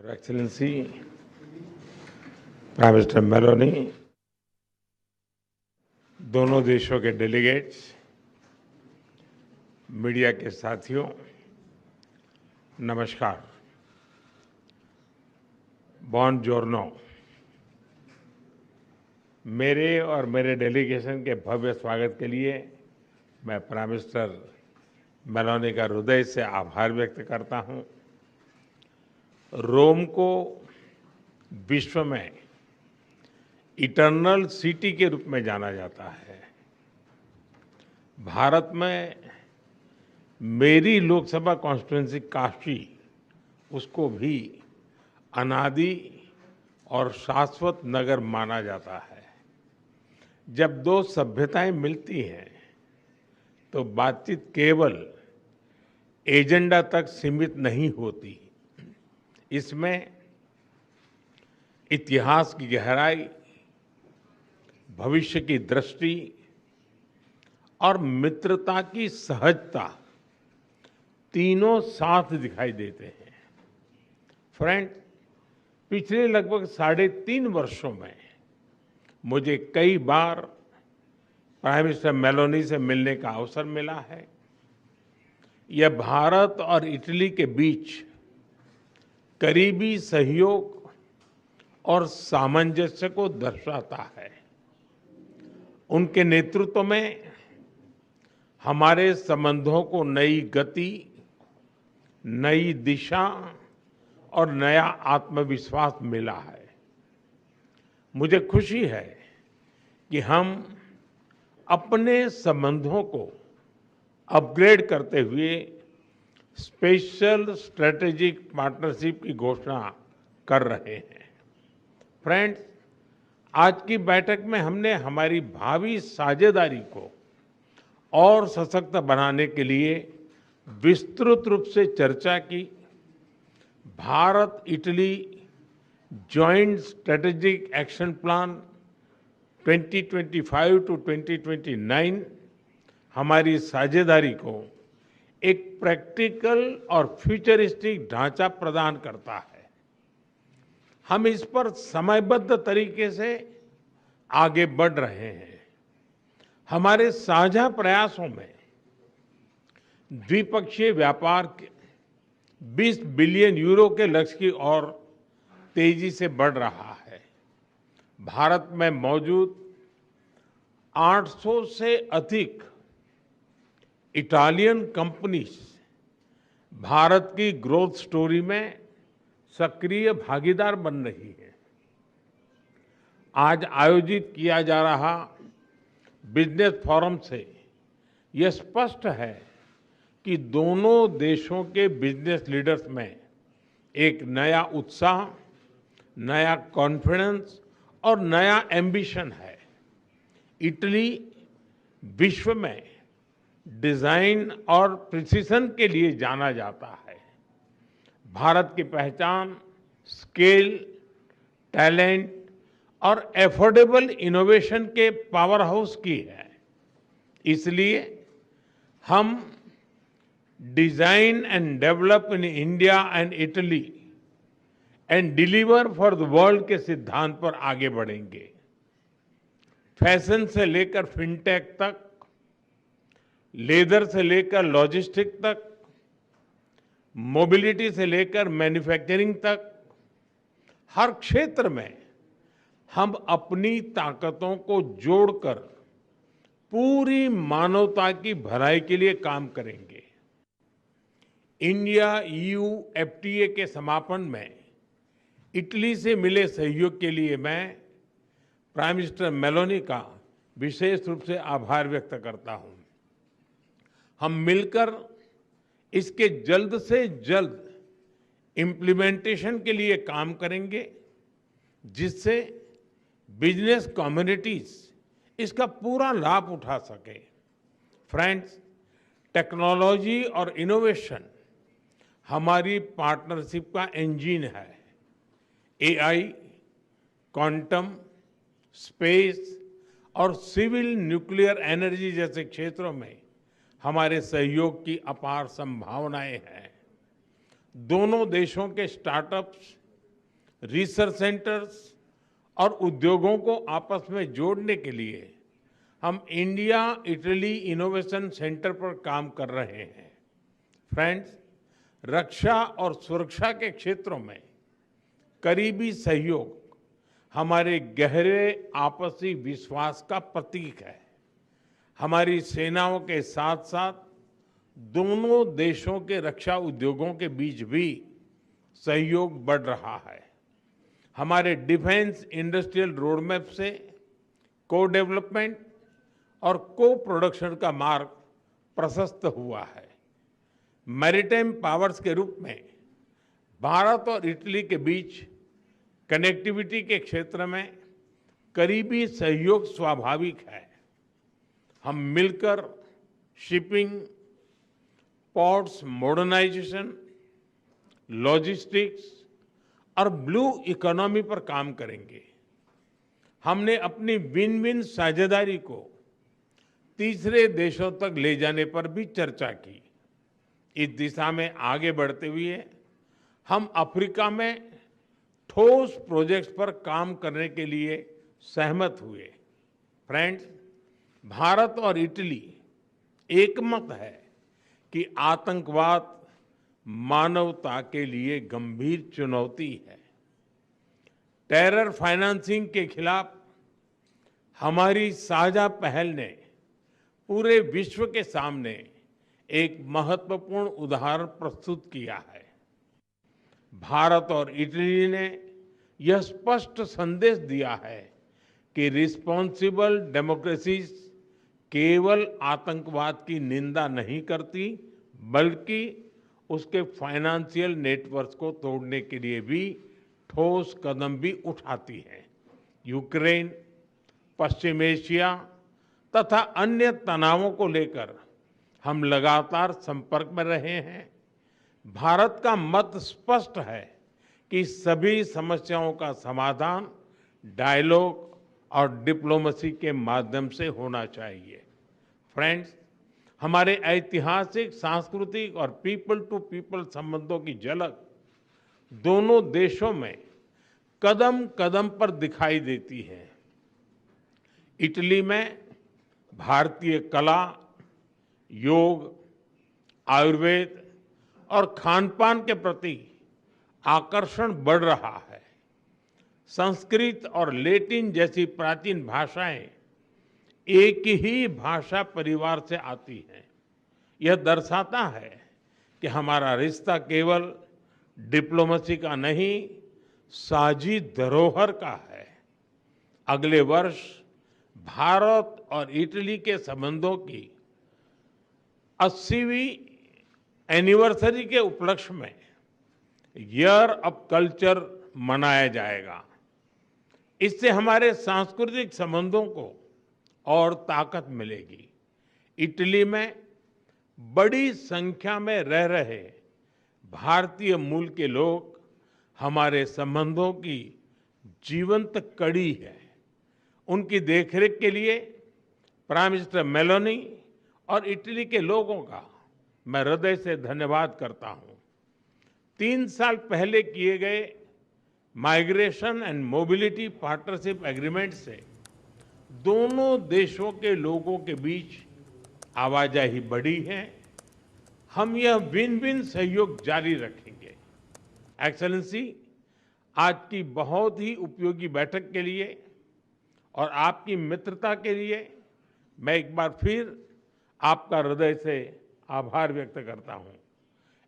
Your Excellency, Prime Minister Meloni, दोनों देशों के डेलीगेट्स, मीडिया के साथियों, नमस्कार। बॉनजोर्नो। मेरे और मेरे डेलीगेशन के भव्य स्वागत के लिए मैं प्राइम मिनिस्टर मेलोनी का हृदय से आभार व्यक्त करता हूं। रोम को विश्व में इटर्नल सिटी के रूप में जाना जाता है। भारत में मेरी लोकसभा कॉन्स्टिट्यूंसी काशी, उसको भी अनादि और शाश्वत नगर माना जाता है। जब दो सभ्यताएं मिलती हैं तो बातचीत केवल एजेंडा तक सीमित नहीं होती। इसमें इतिहास की गहराई, भविष्य की दृष्टि और मित्रता की सहजता तीनों साथ दिखाई देते हैं। फ्रेंड, पिछले लगभग 3.5 वर्षों में मुझे कई बार प्राइम मिनिस्टर मेलोनी से मिलने का अवसर मिला है। यह भारत और इटली के बीच करीबी सहयोग और सामंजस्य को दर्शाता है। उनके नेतृत्व में हमारे संबंधों को नई गति, नई दिशा और नया आत्मविश्वास मिला है। मुझे खुशी है कि हम अपने संबंधों को अपग्रेड करते हुए स्पेशल स्ट्रेटेजिक पार्टनरशिप की घोषणा कर रहे हैं। फ्रेंड्स, आज की बैठक में हमने हमारी भावी साझेदारी को और सशक्त बनाने के लिए विस्तृत रूप से चर्चा की। Bharat Italy joint strategic action plan 2025 to 2029 हमारी साझेदारी को एक प्रैक्टिकल और फ्यूचरिस्टिक ढांचा प्रदान करता है। हम इस पर समयबद्ध तरीके से आगे बढ़ रहे हैं। हमारे साझा प्रयासों में द्विपक्षीय व्यापार के 20 बिलियन यूरो के लक्ष्य की ओर तेजी से बढ़ रहा है। भारत में मौजूद 800 से अधिक इटालियन कंपनीज भारत की ग्रोथ स्टोरी में सक्रिय भागीदार बन रही है। आज आयोजित किया जा रहा बिजनेस फोरम से यह स्पष्ट है कि दोनों देशों के बिजनेस लीडर्स में एक नया उत्साह, नया कॉन्फिडेंस और नया एम्बिशन है। इटली विश्व में डिजाइन और प्रिसिशन के लिए जाना जाता है। भारत की पहचान स्केल, टैलेंट और एफोर्डेबल इनोवेशन के पावर हाउस की है। इसलिए हम design and develop in India and Italy and deliver for the world के सिद्धांत पर आगे बढ़ेंगे। फैशन से लेकर फिनटेक तक, लेदर से लेकर लॉजिस्टिक तक, मोबिलिटी से लेकर मैन्युफैक्चरिंग तक, हर क्षेत्र में हम अपनी ताकतों को जोड़कर पूरी मानवता की भलाई के लिए काम करेंगे। इंडिया ईयू एफटीए के समापन में इटली से मिले सहयोग के लिए मैं प्राइम मिनिस्टर मेलोनी का विशेष रूप से आभार व्यक्त करता हूं। हम मिलकर इसके जल्द से जल्द इम्प्लीमेंटेशन के लिए काम करेंगे, जिससे बिजनेस कम्युनिटीज इसका पूरा लाभ उठा सके। फ्रेंड्स, टेक्नोलॉजी और इनोवेशन हमारी पार्टनरशिप का इंजन है। एआई, क्वांटम, स्पेस और सिविल न्यूक्लियर एनर्जी जैसे क्षेत्रों में हमारे सहयोग की अपार संभावनाएं हैं। दोनों देशों के स्टार्टअप्स रिसर्च सेंटर्स और उद्योगों को आपस में जोड़ने के लिए हम इंडिया इटली इनोवेशन सेंटर पर काम कर रहे हैं। फ्रेंड्स, रक्षा और सुरक्षा के क्षेत्रों में करीबी सहयोग हमारे गहरे आपसी विश्वास का प्रतीक है। हमारी सेनाओं के साथ साथ दोनों देशों के रक्षा उद्योगों के बीच भी सहयोग बढ़ रहा है। हमारे डिफेंस इंडस्ट्रियल रोडमैप से को डेवलपमेंट और को प्रोडक्शन का मार्ग प्रशस्त हुआ है। मैरीटाइम पावर्स के रूप में भारत और इटली के बीच कनेक्टिविटी के क्षेत्र में करीबी सहयोग स्वाभाविक है। हम मिलकर शिपिंग, पोर्ट्स मॉडर्नाइजेशन, लॉजिस्टिक्स और ब्लू इकोनॉमी पर काम करेंगे। हमने अपनी विन विन साझेदारी को तीसरे देशों तक ले जाने पर भी चर्चा की। इस दिशा में आगे बढ़ते हुए हम अफ्रीका में ठोस प्रोजेक्ट्स पर काम करने के लिए सहमत हुए। फ्रेंड्स, भारत और इटली एकमत है कि आतंकवाद मानवता के लिए गंभीर चुनौती है। टेरर फाइनेंसिंग के खिलाफ हमारी साझा पहल ने पूरे विश्व के सामने एक महत्वपूर्ण उदाहरण प्रस्तुत किया है। भारत और इटली ने यह स्पष्ट संदेश दिया है कि रिस्पॉन्सिबल डेमोक्रेसीज केवल आतंकवाद की निंदा नहीं करती, बल्कि उसके फाइनेंशियल नेटवर्क को तोड़ने के लिए भी ठोस कदम भी उठाती है। यूक्रेन, पश्चिम एशिया तथा अन्य तनावों को लेकर हम लगातार संपर्क में रहे हैं। भारत का मत स्पष्ट है कि सभी समस्याओं का समाधान डायलॉग और डिप्लोमेसी के माध्यम से होना चाहिए। फ्रेंड्स, हमारे ऐतिहासिक, सांस्कृतिक और पीपल टू पीपल संबंधों की झलक दोनों देशों में कदम कदम पर दिखाई देती है। इटली में भारतीय कला, योग, आयुर्वेद और खान-पान के प्रति आकर्षण बढ़ रहा है। संस्कृत और लैटिन जैसी प्राचीन भाषाएं एक ही भाषा परिवार से आती हैं। यह दर्शाता है कि हमारा रिश्ता केवल डिप्लोमेसी का नहीं, साझी धरोहर का है। अगले वर्ष भारत और इटली के संबंधों की 80वीं एनिवर्सरी के उपलक्ष्य में ईयर ऑफ कल्चर मनाया जाएगा। इससे हमारे सांस्कृतिक संबंधों को और ताकत मिलेगी। इटली में बड़ी संख्या में रह रहे भारतीय मूल के लोग हमारे संबंधों की जीवंत कड़ी है। उनकी देखरेख के लिए प्राइम मिनिस्टर मेलोनी और इटली के लोगों का मैं हृदय से धन्यवाद करता हूं। 3 साल पहले किए गए migration and mobility partnership agreement से दोनों देशों के लोगों के बीच आवाजाही बढ़ी है। हम यह विन विन सहयोग जारी रखेंगे। एक्सेलेंसी, आज की बहुत ही उपयोगी बैठक के लिए और आपकी मित्रता के लिए मैं एक बार फिर आपका हृदय से आभार व्यक्त करता हूं।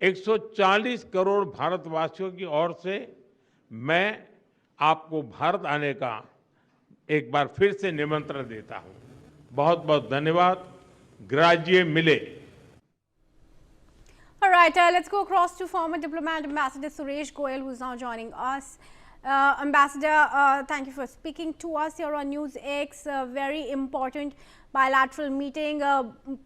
140 करोड़ भारतवासियों की ओर से मैं आपको भारत आने का एक बार फिर से निमंत्रण देता हूं। बहुत बहुत धन्यवाद। ग्राजिए मिले। All right, let's go across to former diplomat Ambassador Suresh Goyal, who's now joining us. Ambassador, thank you for speaking to us here on News X. Very important bilateral meeting.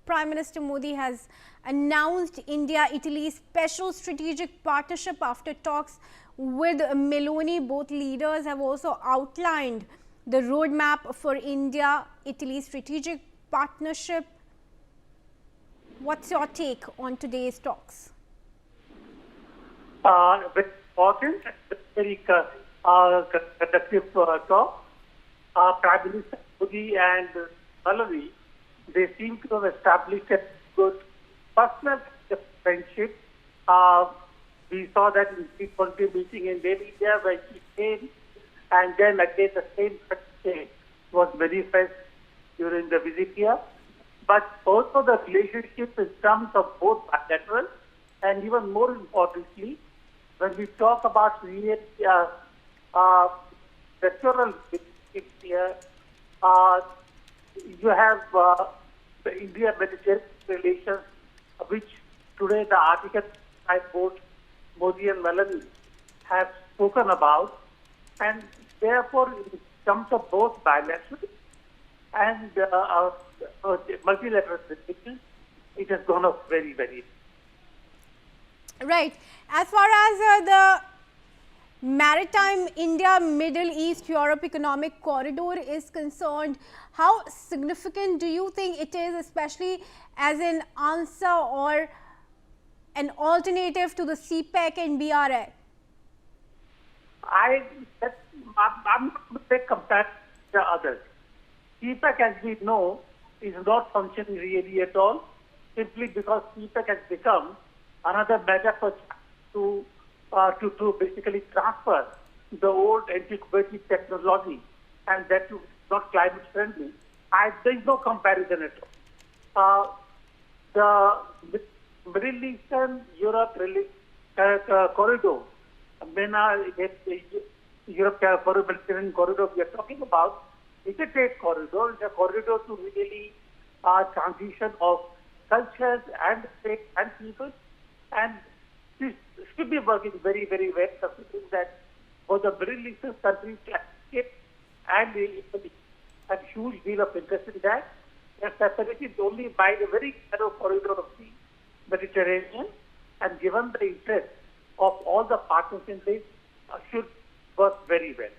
Prime Minister Modi has announced India-Italy special strategic partnership after talks with Meloni. Both leaders have also outlined the roadmap for India-Italy strategic partnership. What's your take on today's talks? Very important, very conductive talk. Prime Minister Modi and Malani, they seem to have established a good personal friendship. We saw that in G20 meeting in Delhi, India, where she came, and then again the same friendship was manifest during the visit here. But also the relationship in terms of both bilateral and even more importantly, when we talk about really sectoral relationships here, you have the India-Mediterranean relations, which today the Article 5 board, Modi and Malani have spoken about, and therefore in terms of both bilateral and multilateral relations, it has gone up very, very. Right. As far as the maritime India, Middle East, Europe economic corridor is concerned, how significant do you think it is, especially as an answer or an alternative to the CPEC and BRI? I'm not going to take compared to the others. CPEC, as we know, is not functioning really at all, simply because CPEC has become another metaphor to basically transfer the old antiquated technology, and that is not climate friendly. There is no comparison at all. The Middle Eastern Europe corridor, Europe Mediterranean corridor we are talking about, it's a trade corridor. It's a corridor to really transition of cultures and states and people, and this should be working very, very well, considering that for the Middle Eastern countries and Italy have huge deal of interest in that. They are separated only by the very narrow corridor of the Mediterranean, and given the interest of all the partners in this, should work very well.